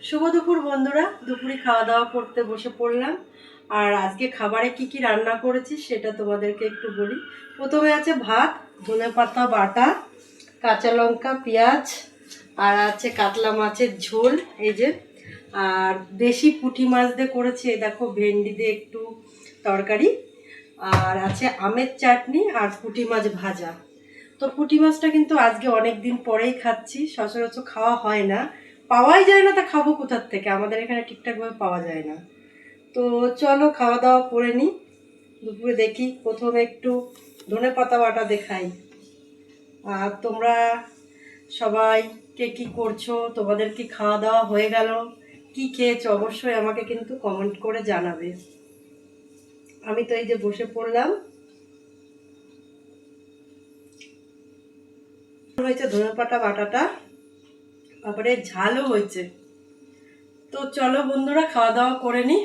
শুভ দুপুর বন্ধুরা, দুপুরে খাওয়া দাওয়া করতে বসে পড়লাম। আর আজকে খাবারে কি কি রান্না করেছি সেটা তোমাদেরকে একটু বলি। প্রথমে আছে ভাত, ধনেপাতা বাটা, কাঁচা লঙ্কা, পেঁয়াজ, আর আছে কাতলা মাছের ঝোল এই যে। আর দেশি পুঁটি মাছ দিয়ে করেছি, এই দেখো ভেন্ডি দিয়ে একটু তরকারি। আর আছে আমের চাটনি আর পুঁটি মাছ ভাজা। তো পুঁটি মাছটা কিন্তু আজকে অনেক দিন পরেই খাচ্ছি, সচরাচর খাওয়া হয় না, পাওয়াই যায় না, তা খাবো কোথার থেকে, আমাদের এখানে ঠিকঠাকভাবে পাওয়া যায় না। তো চলো খাওয়া দাওয়া করে নিই। দুপুরে দেখি প্রথমে একটু ধনেপাতা বাটা দেখাই। আর তোমরা সবাই কে কী করছো, তোমাদের কি খাওয়া দাওয়া হয়ে গেল, কি খেয়েছো অবশ্যই আমাকে কিন্তু কমেন্ট করে জানাবে। আমি তো এই যে বসে পড়লাম। হয়েছে ধনেপাতা বাটাটা, তারপরে ঝালও হয়েছে। তো চলো বন্ধুরা খাওয়া দাওয়া করে নিই।